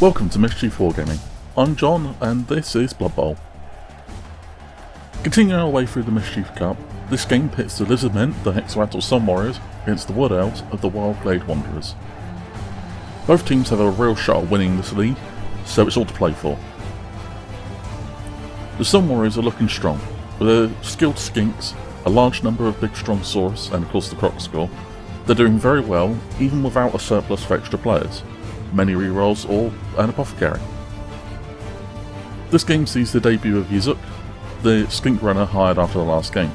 Welcome to Mischief Wargaming. I'm John, and this is Blood Bowl. Continuing our way through the Mischief Cup, this game pits the Lizardmen, the Hexarattle Sun Warriors, against the Wood Elves of the Wildglade Wanderers. Both teams have a real shot at winning this league, so it's all to play for. The Sun Warriors are looking strong, with their skilled skinks, a large number of big strong saurs, and of course the croc score. They're doing very well, even without a surplus of extra players, many rerolls or an apothecary. This game sees the debut of Yizuk, the skink runner hired after the last game.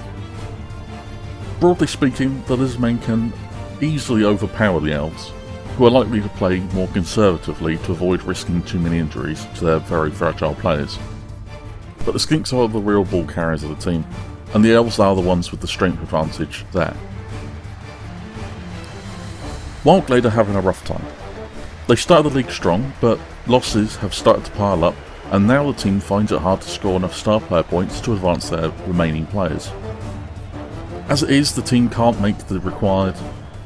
Broadly speaking, the Lizardmen can easily overpower the Elves, who are likely to play more conservatively to avoid risking too many injuries to their very fragile players. But the skinks are the real ball carriers of the team, and the Elves are the ones with the strength advantage there. Wildglade are having a rough time. They started the league strong, but losses have started to pile up, and now the team finds it hard to score enough star player points to advance their remaining players. As it is, the team can't make the required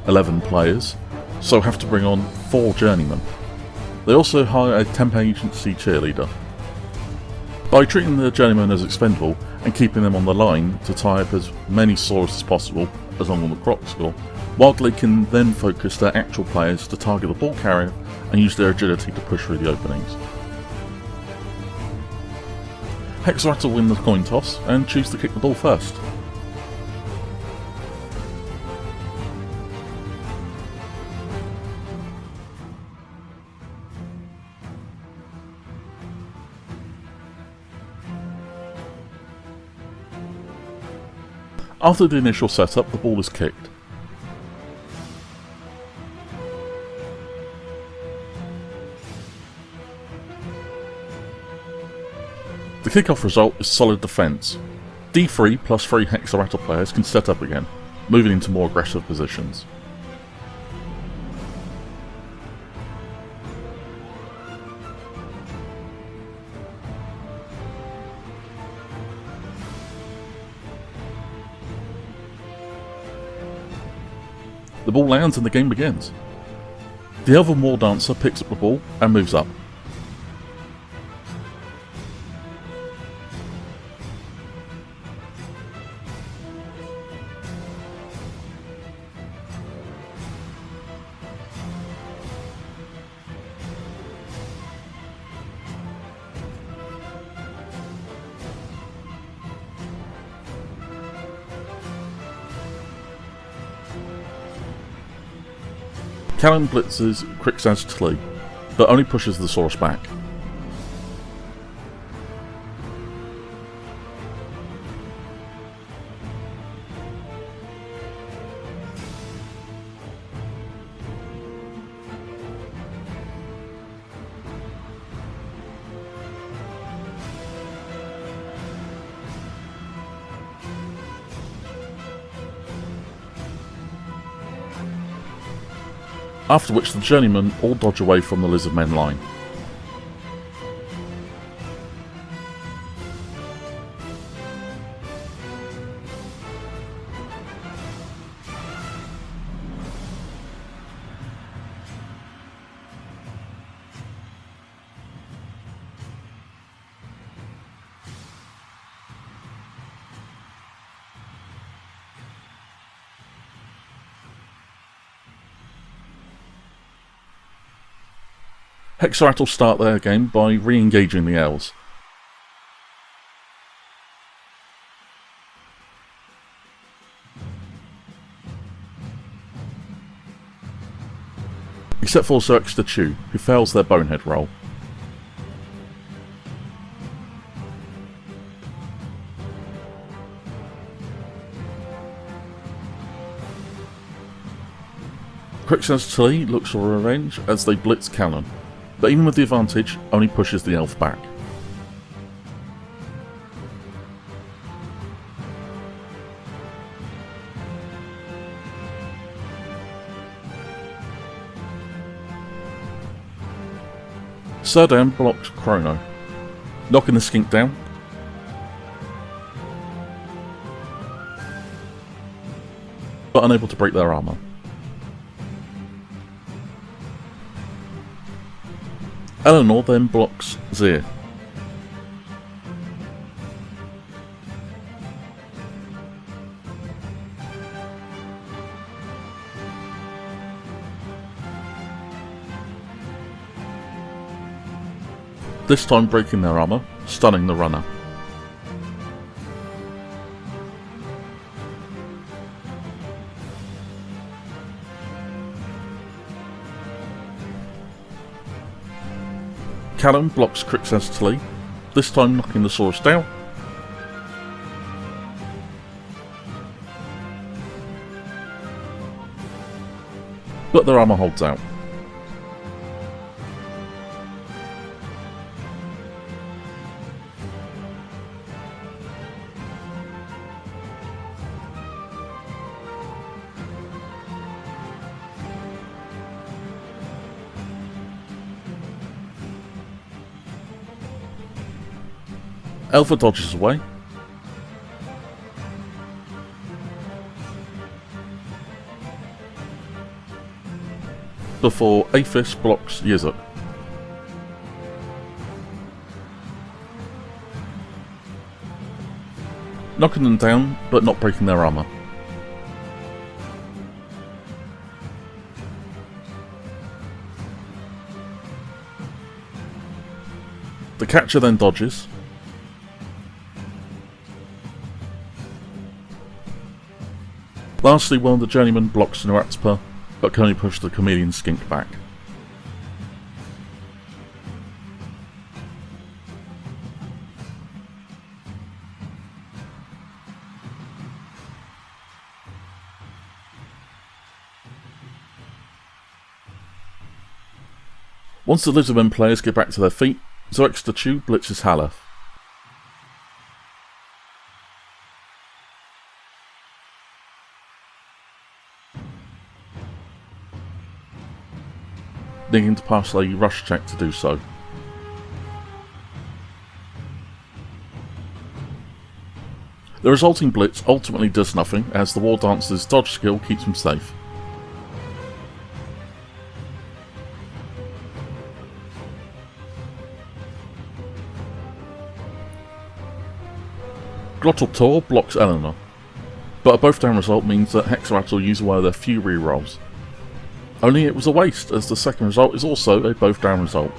11 players, so have to bring on 4 journeymen. They also hire a temp agency cheerleader. By treating the journeymen as expendable and keeping them on the line to tie up as many saws as possible, as long as the croc score, Wildglade can then focus their actual players to target the ball carrier and use their agility to push through the openings. Hexarattle win the coin toss and choose to kick the ball first. After the initial setup, the ball is kicked. The kickoff result is solid defence. D3 plus 3 Hexarattle players can set up again, moving into more aggressive positions. The ball lands and the game begins. The Elven War Dancer picks up the ball and moves up. Callan blitzes Crixas Tlee, but only pushes the Saurus back. After which the journeymen all dodge away from the Lizardmen line. Hexarattle start their game by re-engaging the Elves. Except for Xerxes the Chew, who fails their bonehead roll. Crixas Tlee looks for revenge as they blitz Callan, but even with the advantage, only pushes the elf back. Serdam blocks Chrono, knocking the skink down. But unable to break their armour. Eleanor then blocks Zir. This time breaking their armour, stunning the runner. Callum blocks Crixus, this time knocking the Saurus down. But their armour holds out. Elva dodges away. Before Aphis blocks Yizuk. Knocking them down, but not breaking their armour. The catcher then dodges. Lastly, one of the journeymen blocks Nuatzpa, but can only push the chameleon skink back. Once the Lizardmen players get back to their feet, Zoextatu blitzes Haleth. Needing to pass a rush check to do so. The resulting blitz ultimately does nothing, as the War Dancer's dodge skill keeps him safe. Glottal Tor blocks Eleanor, but a both down result means that Hexarat will use one of their few rerolls. Only it was a waste, as the second result is also a both down result.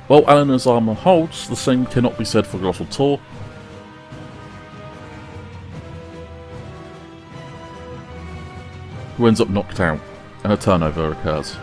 While Eleanor's armour holds, the same cannot be said for Glottal Tor. Who ends up knocked out, and a turnover occurs.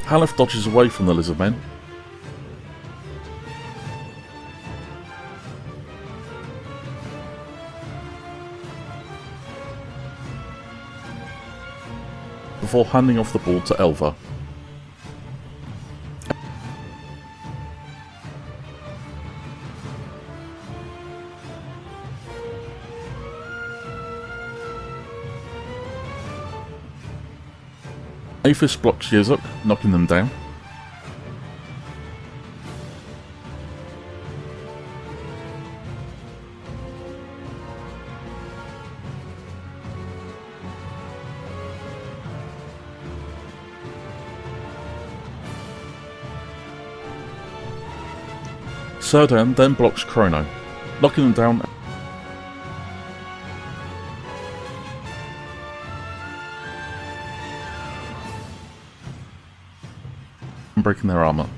Haleth dodges away from the Lizardmen. Before handing off the ball to Elva. Aphis blocks Yizuk, knocking them down. Serdan then blocks Chrono, knocking them down and breaking their armour.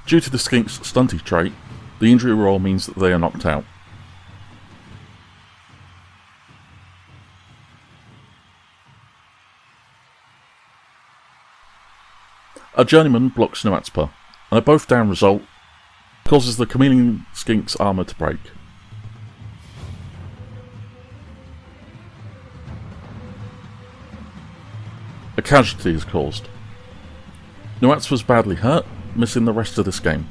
Due to the Skink's stunty trait, the injury roll means that they are knocked out. A journeyman blocks Nuatzpa, and a both down result causes the chameleon Skink's armour to break. A casualty is caused. Nuats was badly hurt, missing the rest of this game.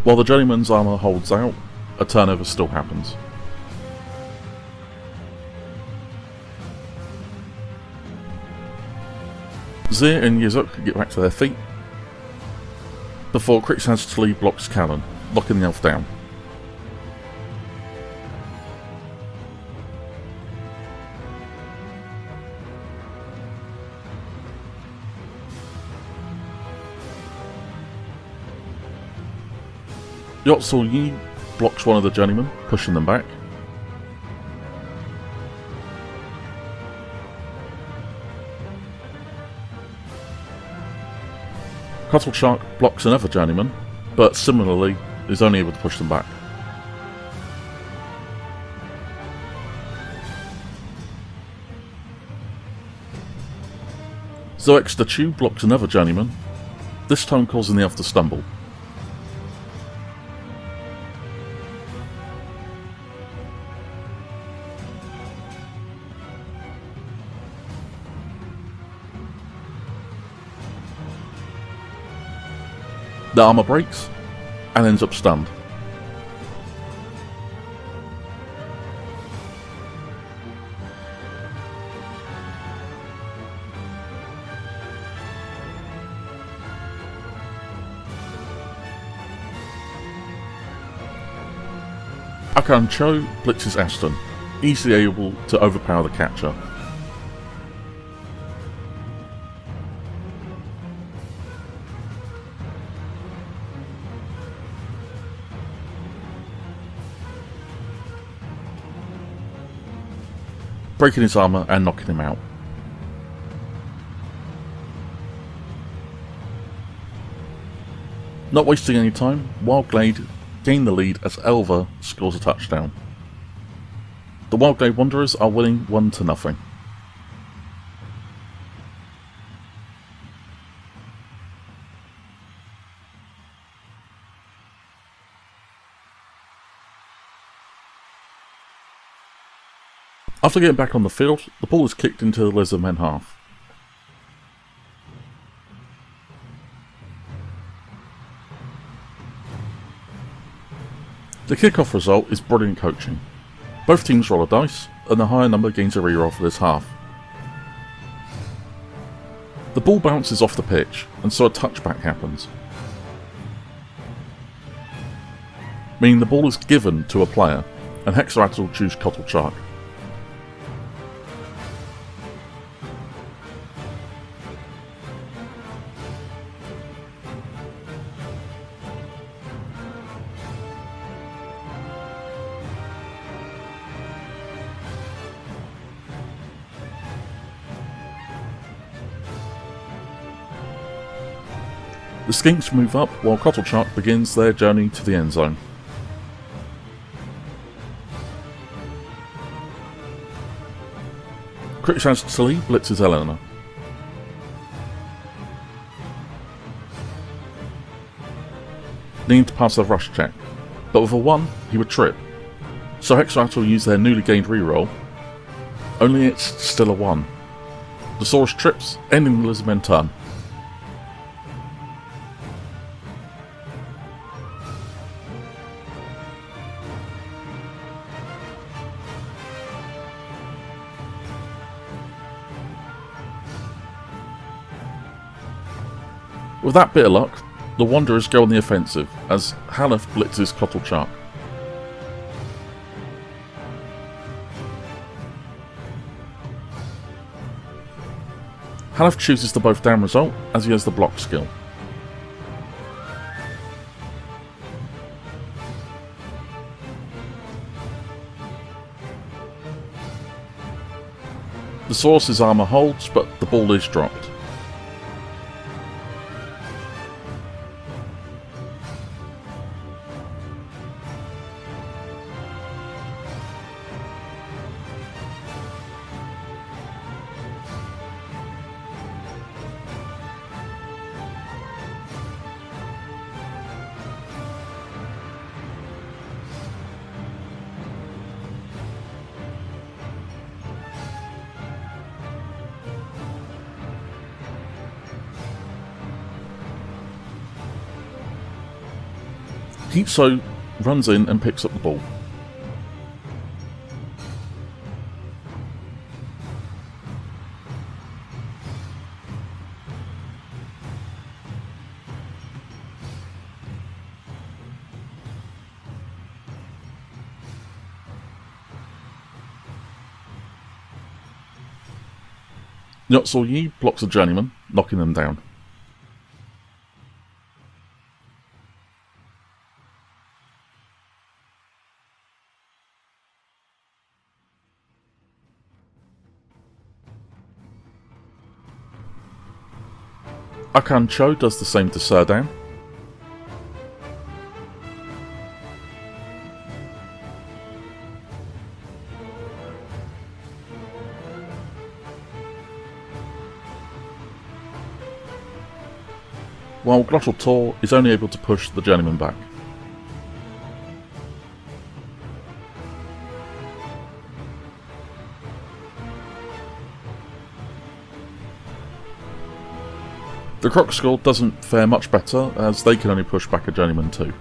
While the journeyman's armour holds out, a turnover still happens. Zir and Yizuk get back to their feet before Crixhaz blocks Callan, locking the elf down. Yotsul Yi blocks one of the journeymen, pushing them back. Cuttleshark blocks another journeyman, but similarly is only able to push them back. Zoex the Chew blocks another journeyman, this time causing the elf to stumble. The armour breaks and ends up stunned. Akan Cho blitzes Aston, easily able to overpower the catcher. Breaking his armour and knocking him out. Not wasting any time, Wildglade gain the lead as Elva scores a touchdown. The Wildglade Wanderers are winning 1-0. After getting back on the field, the ball is kicked into the Lizardmen half. The kickoff result is brilliant coaching. Both teams roll a dice, and the higher number gains a reroll for this half. The ball bounces off the pitch, and so a touchback happens, meaning the ball is given to a player, and Hexeratl will choose Cuttleshark. The Skinks move up while Cuttleshark begins their journey to the end zone. Crixhaz blitzes Eleanor. Needing to pass a rush check, but with a 1 he would trip, so Hexeratl will use their newly gained reroll, only it's still a 1. The Saurus trips, ending the Lizardmen turn. With that bit of luck, the Wanderers go on the offensive as Halef blitzes Cuttleshark. Halef chooses the both down result as he has the block skill. The Saurus' armour holds, but the ball is dropped. Hitso runs in and picks up the ball. Yotsul-Yi blocks a journeyman, knocking them down. Akan Cho does the same to Serdan. While Glottal Tor is only able to push the journeyman back. The Croc-Skull doesn't fare much better, as they can only push back a journeyman too.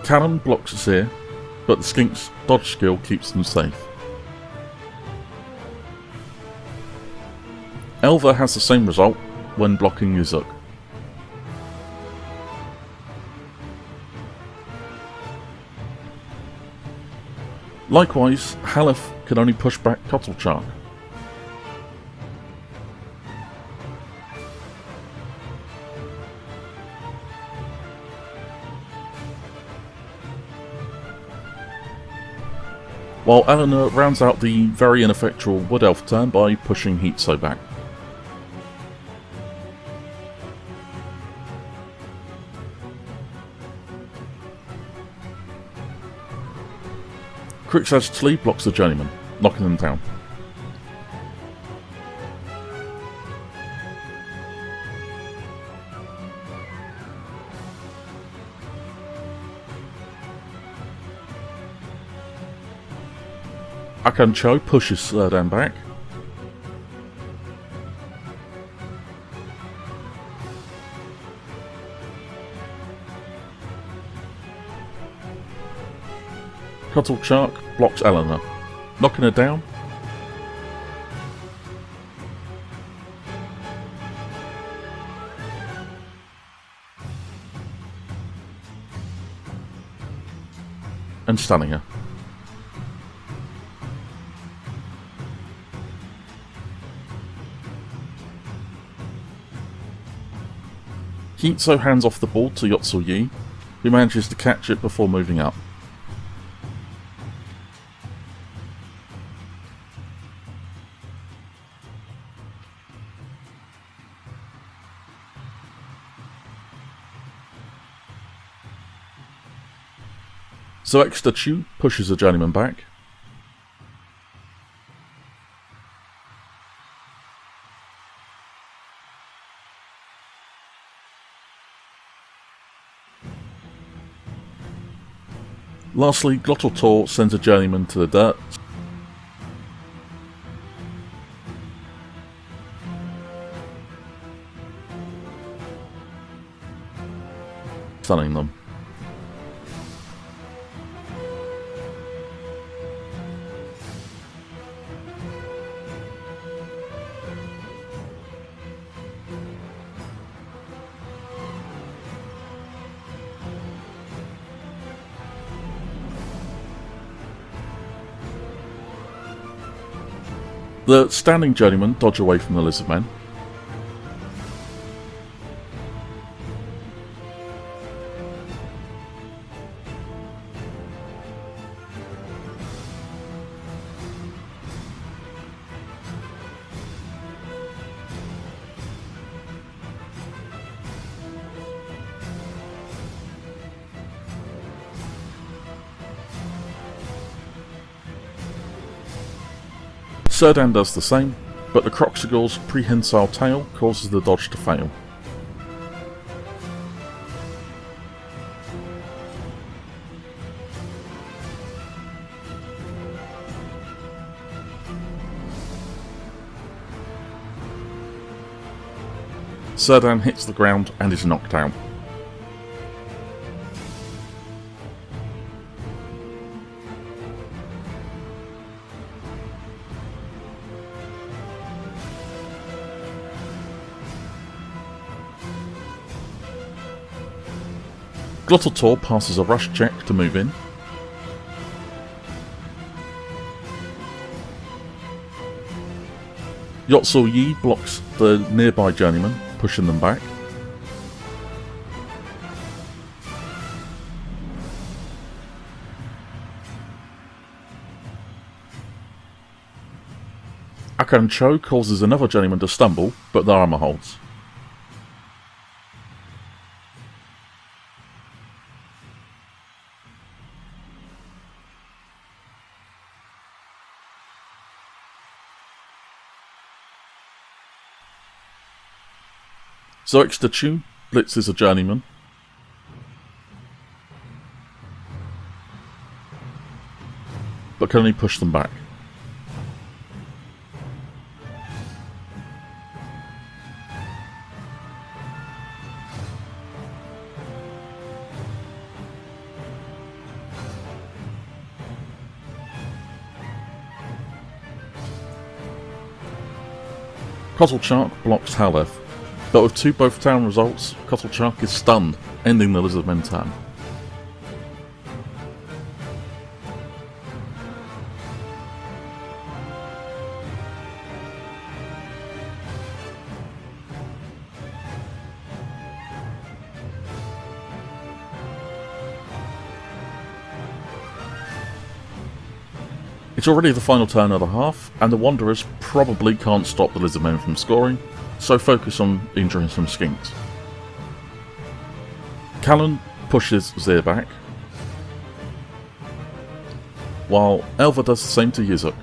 Cannon blocks us here, but the Skink's dodge skill keeps them safe. Elva has the same result when blocking Yuzuk. Likewise, Halef can only push back Kotalchark. While Eleanor rounds out the very ineffectual Wood Elf turn by pushing Hitso back. Crixas blocks the journeyman, knocking them down. Akan Cho pushes Serdan back. Kotalchark blocks Eleanor, knocking her down. And stunning her. Hitso hands off the ball to Yotsul-Yi, who manages to catch it before moving up. Zoexta Chu pushes the journeyman back. Lastly, Glottal Tor sends a journeyman to the dirt, stunning them. The standing journeymen dodge away from the Lizardmen. Serdan does the same, but the Croxigor's prehensile tail causes the dodge to fail. Serdan hits the ground and is knocked out. Glottaltor passes a rush check to move in. Yotsul Yi blocks the nearby journeyman, pushing them back. Akan Cho causes another journeyman to stumble, but the armour holds. Zoix the Chu blitzes a journeyman. But can only push them back. Kotalchark blocks Halef. But with 2 both down results, Kotalchark is stunned, ending the Lizardmen turn. It's already the final turn of the half, and the Wanderers probably can't stop the Lizardmen from scoring, so focus on injuring some skinks. Callan pushes Zir back, while Elva does the same to Yizuk.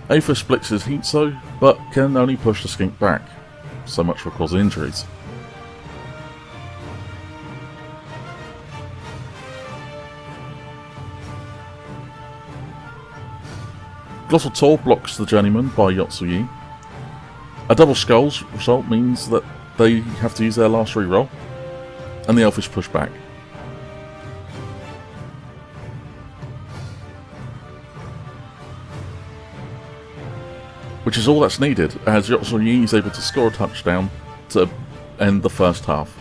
Aether splits his Hitso, but can only push the skink back. So much for causing injuries. Glottaltor blocks the journeyman by Yotsul Yi. A double skulls result means that they have to use their last reroll, and the elfish push back. Which is all that's needed, as Yotsul Yi is able to score a touchdown to end the first half,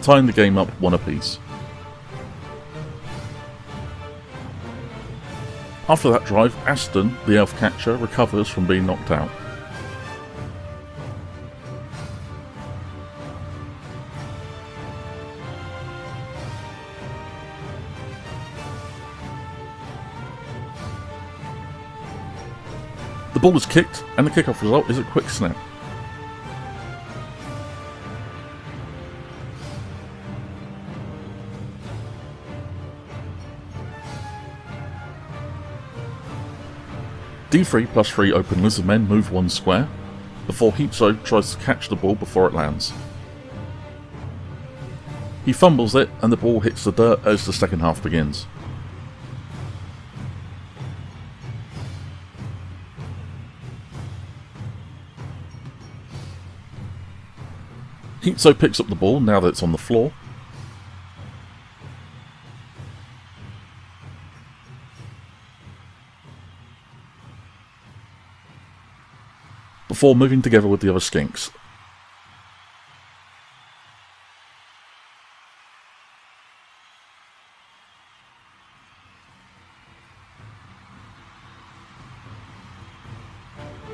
tying the game up 1 apiece. After that drive, Aston, the elf catcher, recovers from being knocked out. The ball is kicked, and the kickoff result is a quick snap. D3 plus 3 open Lizardmen move 1 square, before Hitso tries to catch the ball before it lands. He fumbles it, and the ball hits the dirt as the second half begins. Hitso picks up the ball now that it's on the floor. Before moving together with the other skinks.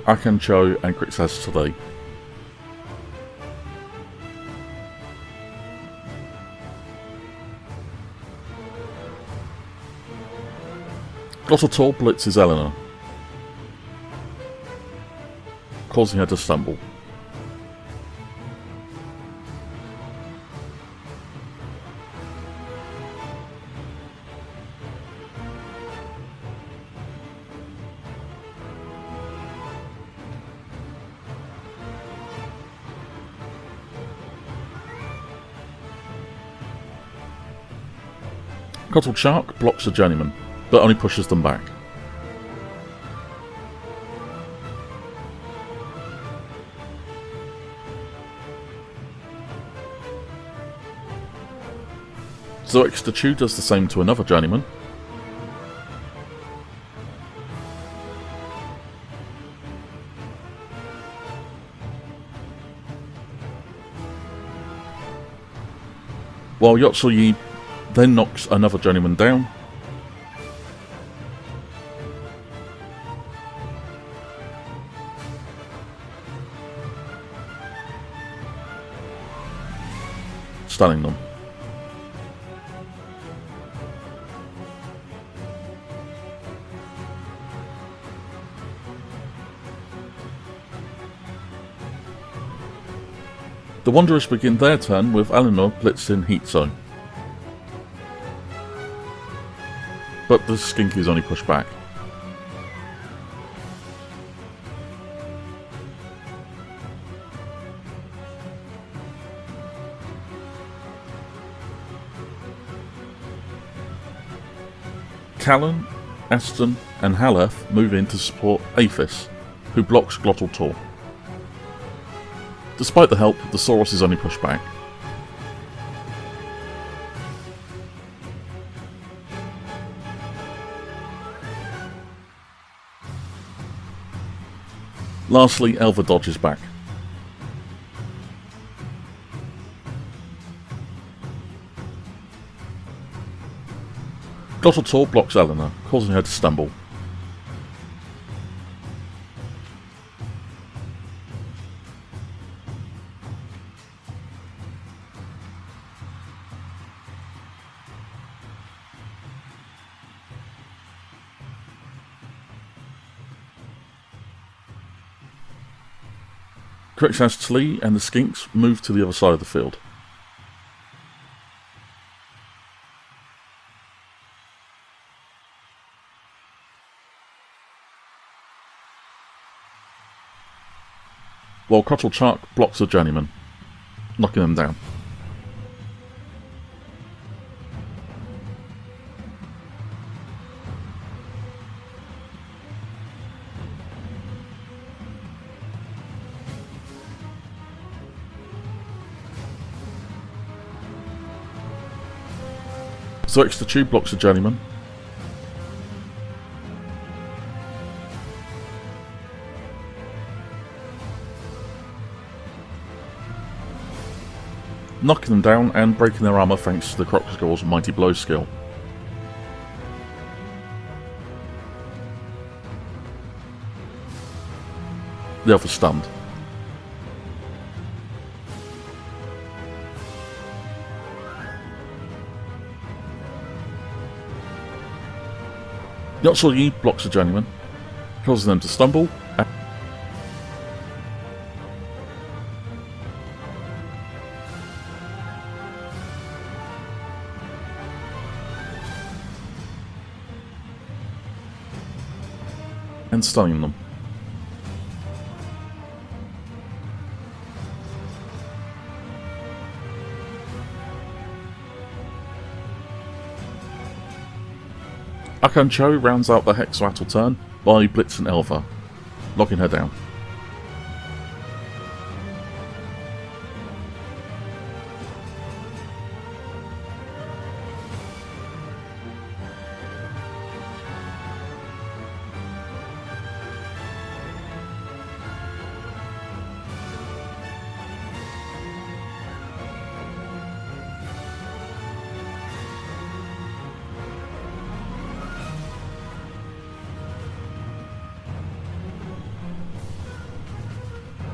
Akan Cho and Grixas today. Glottaltor blitzes Eleanor, causing her to stumble. Kotalchark blocks the journeyman. but only pushes them back. Zoic the Chew does the same to another journeyman. While Yotsuyi then knocks another journeyman down. Stunning them. The Wanderers begin their turn with Eleanor blitzing Heat Zone. But the Skink is only pushed back. Callan, Aston and Haleth move in to support Aphis, who blocks Glottal Tor. Despite the help, the Saurus is only pushed back. Lastly, Elva dodges back. Glottal Tor blocks Eleanor, causing her to stumble. Crixas Tlee and the Skinks move to the other side of the field. While Crottle Chark blocks the journeyman, knocking them down. Zoic the Chew blocks the journeyman. Knocking them down and breaking their armour thanks to the Crocskull's Mighty Blow skill. The elf is stunned. Yotsuyi blocks the journeyman, causing them to stumble, and stunning them. Akan Cho rounds out the Hexrattle turn by blitzing Elva, locking her down.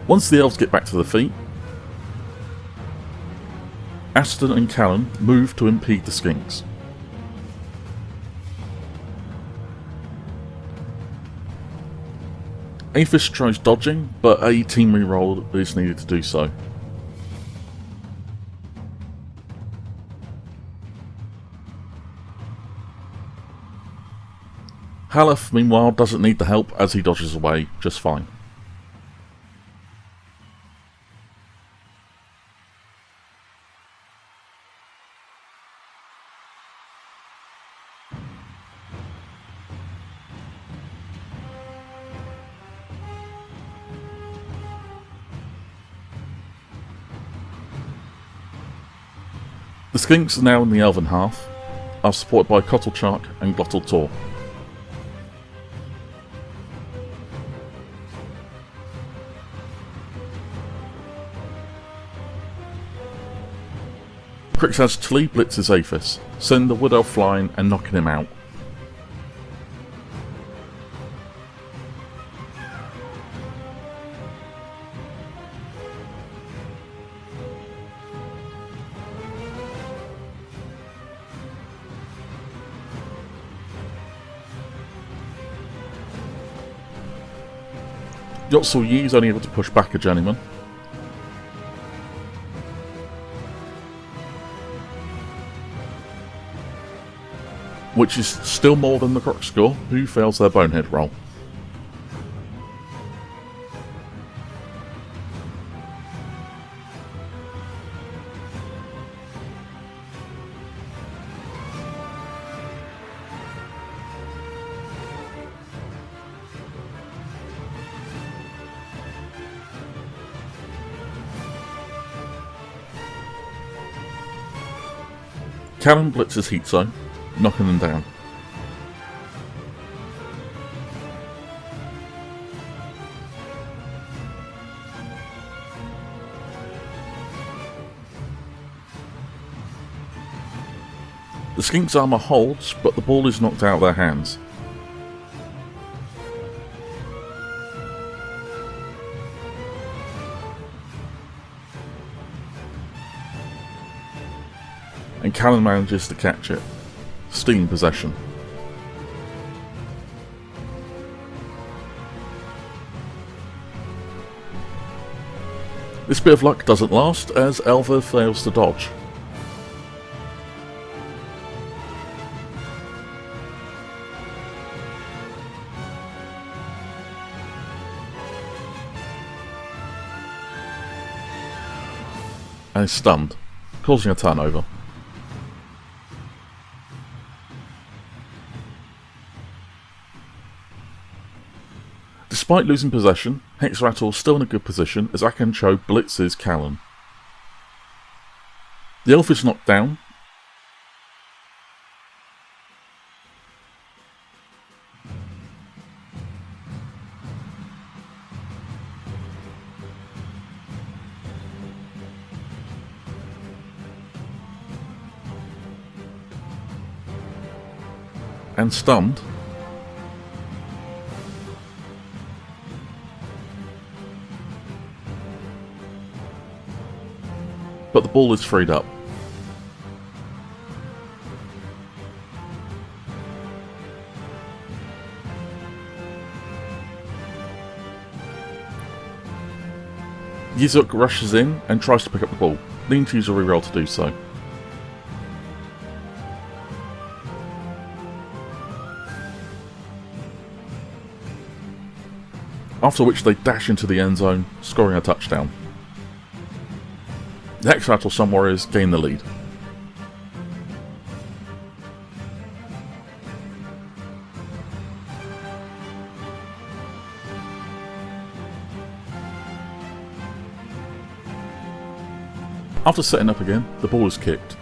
Once the elves get back to their feet, Aston and Callan move to impede the Skinks. Aphis tries dodging, but a team reroll is needed to do so. Haleth, meanwhile, doesn't need the help as he dodges away just fine. The Skinks, now in the elven half, are supported by Cottlechark and Glottal Tor. Crix has Tlee blitz his Aphis, sending the Wood Elf flying and knocking him out. Yotsul Yi is only able to push back a Journeyman. Which is still more than the Croc score, who fails their Bonehead roll. Callan blitzes Heat Zone, knocking them down. The Skink's armour holds, but the ball is knocked out of their hands. And Callan manages to catch it, stealing possession. This bit of luck doesn't last, as Elva fails to dodge. And is stunned, causing a turnover. Despite losing possession, Hexrattle is still in a good position as Akan Cho blitzes Callan. The elf is knocked down. And stunned. But the ball is freed up. Yizuk rushes in and tries to pick up the ball, needing to use a reroll to do so. After which they dash into the end zone, scoring a touchdown. The Hexrattle Sun Warriors gain the lead. After setting up again, the ball is kicked.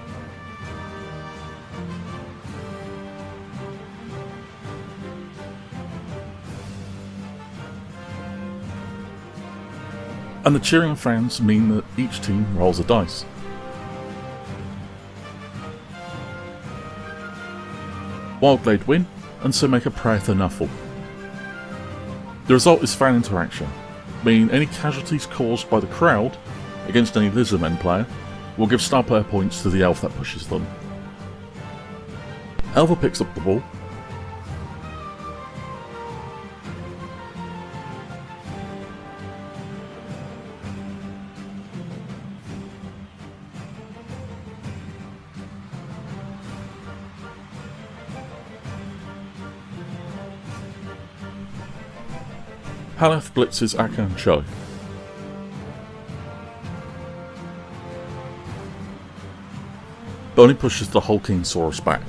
And the cheering fans mean that each team rolls a dice. Wildglade win, and so make a prayer to Nuffle. The result is fan interaction, meaning any casualties caused by the crowd against any Lizardmen player will give star player points to the elf that pushes them. Elva picks up the ball. Haleth blitzes Akan Cho. Bonnie pushes the hulking Saurus back.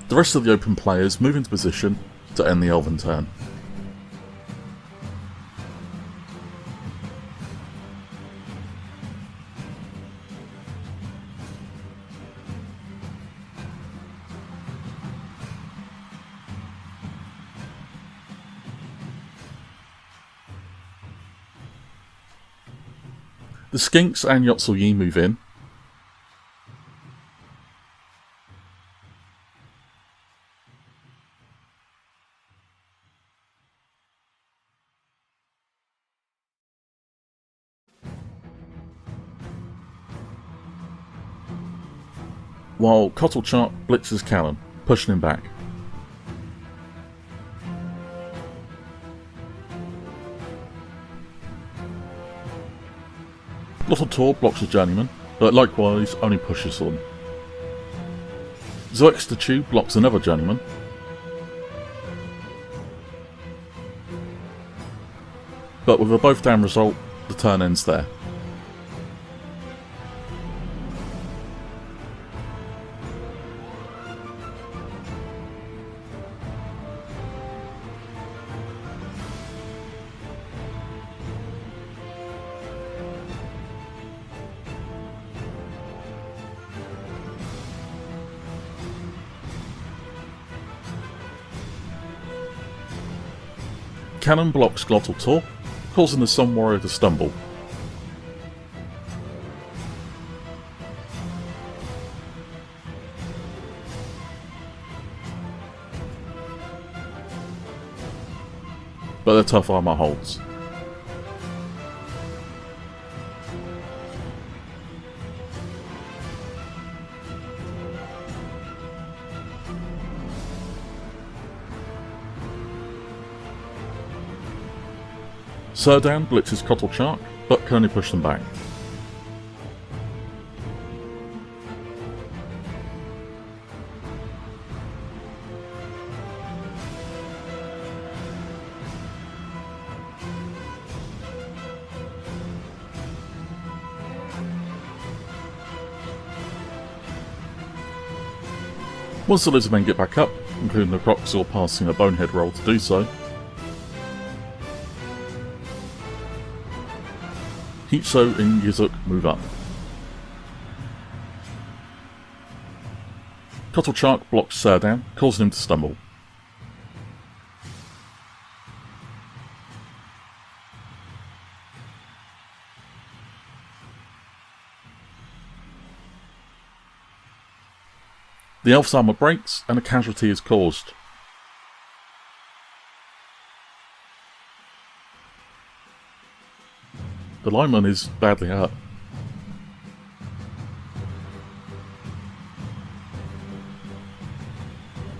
The rest of the open players move into position to end the Elven turn. The Skinks and Yotsul-Yi move in. While Cottlechart blitzes Callan, pushing him back. Little Tor blocks the Journeyman, but likewise only pushes on. Zoextachu blocks another Journeyman. But with a both down result, the turn ends there. Cannon blocks Glottal Tor, causing the Sun Warrior to stumble. But their tough armour holds. Surdown blitzes Cottlechart, but can only push them back. Once the Lizardmen get back up, including the Croxor passing a bonehead roll to do so, Hitso and Yuzuk move up. Cottlechart blocks Surdown, causing him to stumble. The Elf's armour breaks and a casualty is caused. The lineman is badly hurt.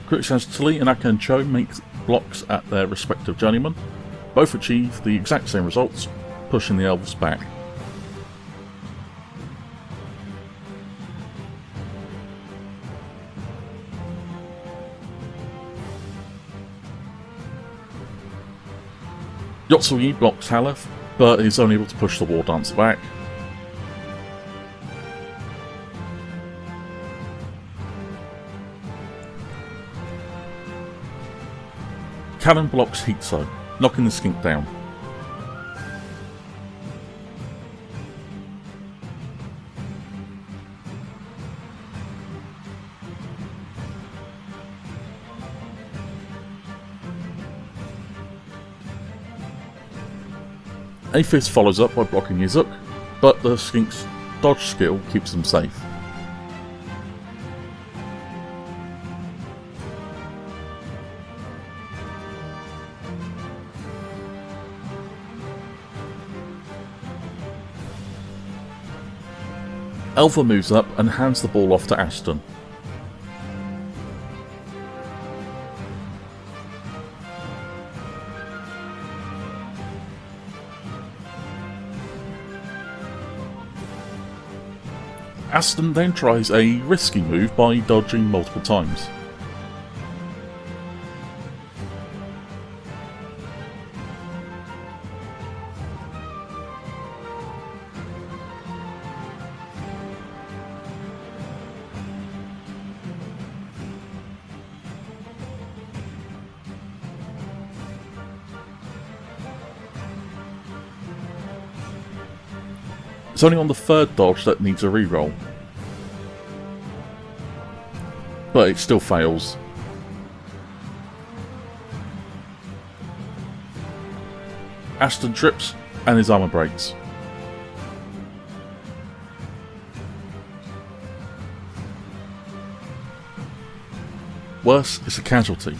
Crixas Tali and Akka and Cho make blocks at their respective journeymen. Both achieve the exact same results, pushing the elves back. Yotsul-Yi blocks Haleth, but is only able to push the War Dancer back. Callan blocks Hitso, knocking the Skink down. Aphis follows up by blocking Yuzuk, but the Skink's dodge skill keeps them safe. Elva moves up and hands the ball off to Ashton. Aston then tries a risky move by dodging multiple times. It's only on the third dodge that needs a reroll, but it still fails. Aston trips and his armour breaks. Worse, it's a casualty.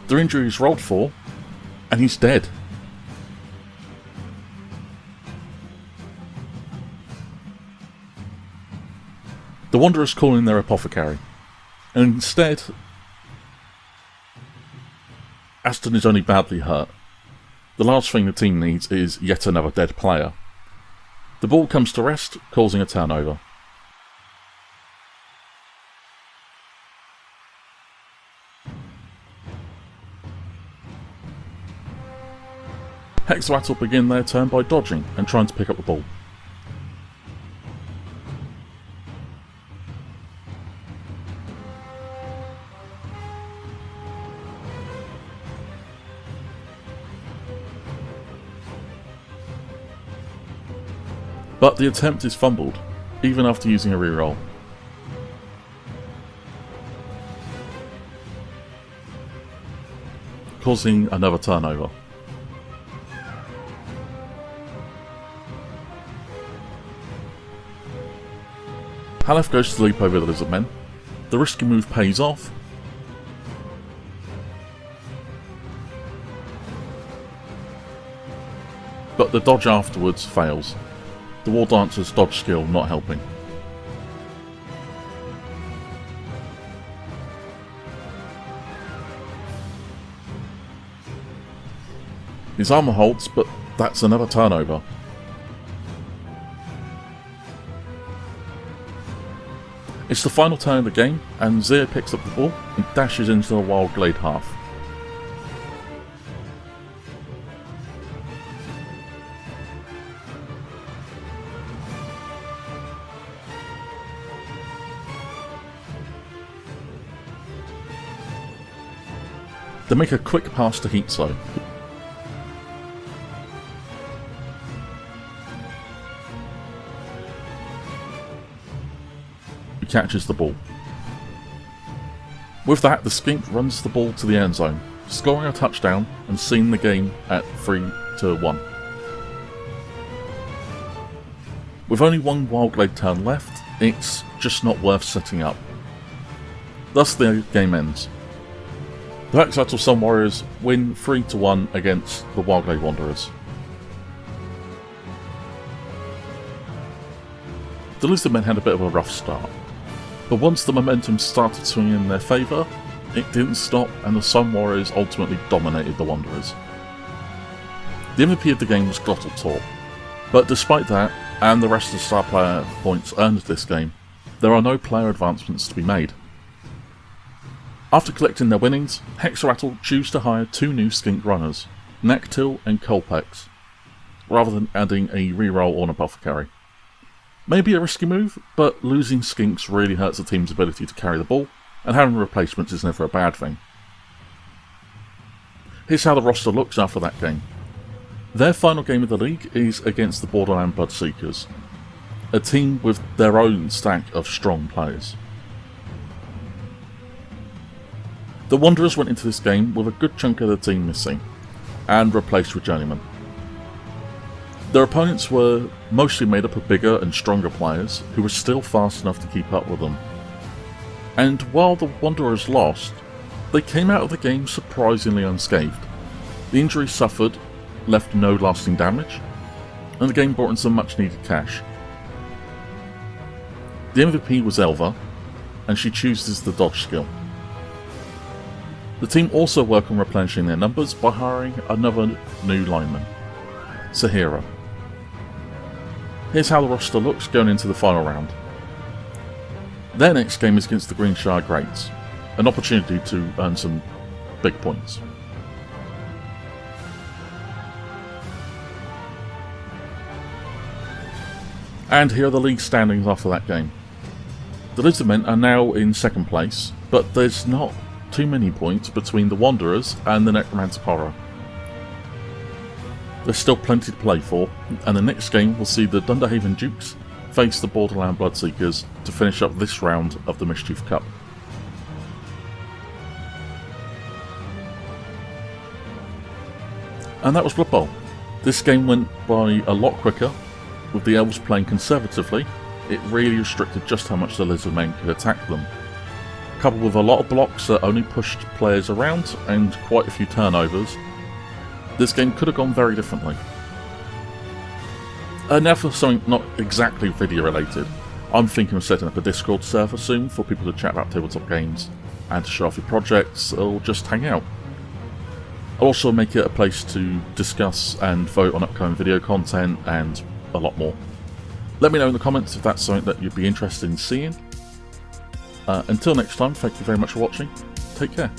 The injury is rolled for, and he's dead. The Wanderers call in their apothecary, and instead, Aston is only badly hurt. The last thing the team needs is yet another dead player. The ball comes to rest, causing a turnover. Hexawattle begin their turn by dodging and trying to pick up the ball. But the attempt is fumbled, even after using a reroll. Causing another turnover. Halef goes to leap over the Lizardmen. The risky move pays off. But the dodge afterwards fails. The War Dancer's dodge skill not helping. His armour holds, but that's another turnover. It's the final turn of the game, and Zir picks up the ball and dashes into the Wild Glade half. They make a quick pass to Heatso. Who catches the ball. With that, the Skink runs the ball to the end zone, scoring a touchdown and seeing the game at 3-1. With only one Wildglade turn left, it's just not worth setting up. Thus the game ends. The Hexawattle Sun Warriors win 3-1 against the Wildglade Wanderers. The Lizardmen had a bit of a rough start, but once the momentum started swinging in their favour, it didn't stop and the Sun Warriors ultimately dominated the Wanderers. The MVP of the game was Glottal Tor, but despite that, and the rest of the star player points earned this game, there are no player advancements to be made. After collecting their winnings, Hexawattle choose to hire two new Skink runners, Nectil and Colpex, rather than adding a reroll or an apothecary. Maybe a risky move, but losing Skinks really hurts the team's ability to carry the ball, and having replacements is never a bad thing. Here's how the roster looks after that game. Their final game of the league is against the Borderland Bloodseekers, a team with their own stack of strong players. The Wanderers went into this game with a good chunk of the team missing, and replaced with journeymen. Their opponents were mostly made up of bigger and stronger players who were still fast enough to keep up with them. And while the Wanderers lost, they came out of the game surprisingly unscathed. The injuries suffered left no lasting damage, and the game brought in some much needed cash. The MVP was Elva, and she chooses the dodge skill. The team also work on replenishing their numbers by hiring another new lineman, Sahira. Here's how the roster looks going into the final round. Their next game is against the Greenshire Greats, an opportunity to earn some big points. And here are the league standings after that game. The Lizardmen are now in second place, but there's not 2 mini points between the Wanderers and the Necromantic Horror. There's still plenty to play for, and the next game will see the Dunderhaven Dukes face the Borderland Bloodseekers to finish up this round of the Mischief Cup. And that was Blood Bowl. This game went by a lot quicker, with the elves playing conservatively. It really restricted just how much the Lizardmen could attack them. Coupled with a lot of blocks that only pushed players around and quite a few turnovers, this game could have gone very differently. Now for something not exactly video related. I'm thinking of setting up a Discord server soon for people to chat about tabletop games and to show off your projects or just hang out. I'll also make it a place to discuss and vote on upcoming video content and a lot more. Let me know in the comments if that's something that you'd be interested in seeing. Until next time, thank you very much for watching. Take care.